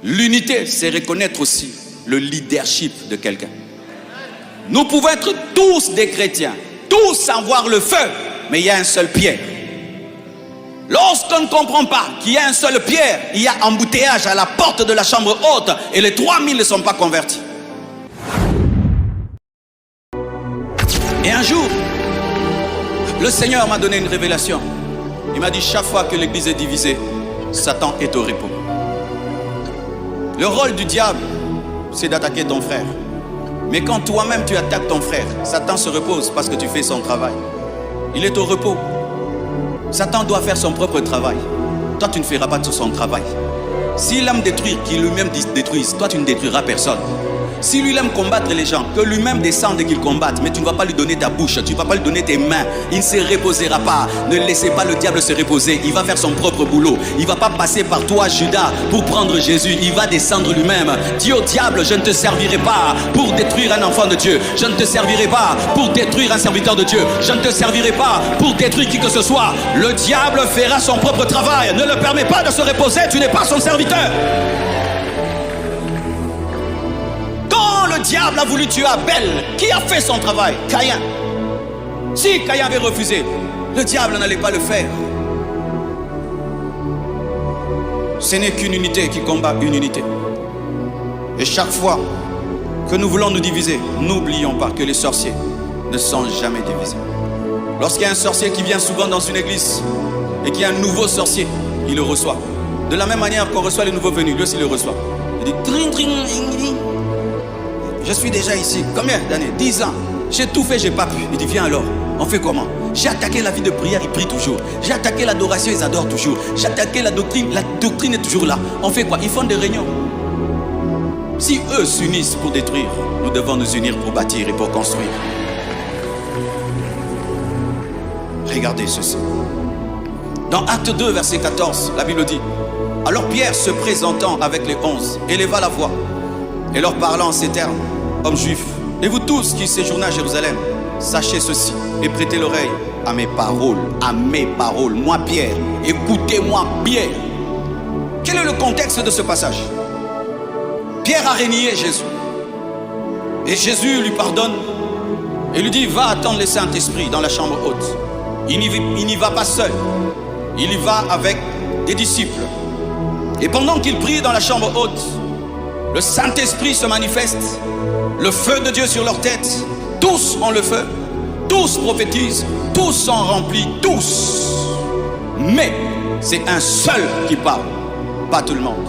L'unité, c'est reconnaître aussi le leadership de quelqu'un. Nous pouvons être tous des chrétiens, tous avoir le feu, mais il y a un seul Pierre. Lorsqu'on ne comprend pas qu'il y a un seul Pierre, il y a embouteillage à la porte de la chambre haute et les 3000 ne sont pas convertis. Et un jour, le Seigneur m'a donné une révélation. Il m'a dit, chaque fois que l'église est divisée, Satan est au repos. Le rôle du diable, c'est d'attaquer ton frère. Mais quand toi-même tu attaques ton frère, Satan se repose parce que tu fais son travail. Il est au repos. Satan doit faire son propre travail. Toi, tu ne feras pas tout son travail. S'il aime détruire, qu'il lui-même détruise, toi, tu ne détruiras personne. Si lui aime combattre les gens, que lui-même descende et qu'il combatte, mais tu ne vas pas lui donner ta bouche, tu ne vas pas lui donner tes mains, il ne se reposera pas. Ne laissez pas le diable se reposer, il va faire son propre boulot. Il ne va pas passer par toi, Judas, pour prendre Jésus, il va descendre lui-même. Dis au diable, je ne te servirai pas pour détruire un enfant de Dieu, je ne te servirai pas pour détruire un serviteur de Dieu, je ne te servirai pas pour détruire qui que ce soit. Le diable fera son propre travail, ne le permets pas de se reposer, tu n'es pas son serviteur. Le diable a voulu tuer Abel. Qui a fait son travail? Caïn. Si Caïn avait refusé, le diable n'allait pas le faire. Ce n'est qu'une unité qui combat une unité. Et chaque fois que nous voulons nous diviser, n'oublions pas que les sorciers ne sont jamais divisés. Lorsqu'il y a un sorcier qui vient souvent dans une église et qu'il y a un nouveau sorcier, il le reçoit. De la même manière qu'on reçoit les nouveaux venus, lui aussi le reçoit. Il dit tring, tring, tring, tring. Je suis déjà ici. Combien d'années? 10 ans. J'ai tout fait, j'ai pas pu. Il dit, viens alors. On fait comment? J'ai attaqué la vie de prière, ils prient toujours. J'ai attaqué l'adoration, ils adorent toujours. J'ai attaqué la doctrine est toujours là. On fait quoi? Ils font des réunions. Si eux s'unissent pour détruire, nous devons nous unir pour bâtir et pour construire. Regardez ceci. Dans Acte 2, verset 14, la Bible dit, alors Pierre, se présentant avec les 11, éleva la voix et leur parlant en ces termes, hommes juifs, et vous tous qui séjournez à Jérusalem, sachez ceci et prêtez l'oreille à mes paroles, moi Pierre, écoutez-moi Pierre. Quel est le contexte de ce passage? Pierre a renié Jésus et Jésus lui pardonne et lui dit, va attendre le Saint-Esprit dans la chambre haute. Il n'y va pas seul, il y va avec des disciples. Et pendant qu'il prie dans la chambre haute, le Saint-Esprit se manifeste, le feu de Dieu sur leur tête, tous ont le feu, tous prophétisent, tous sont remplis, tous. Mais c'est un seul qui parle, pas tout le monde.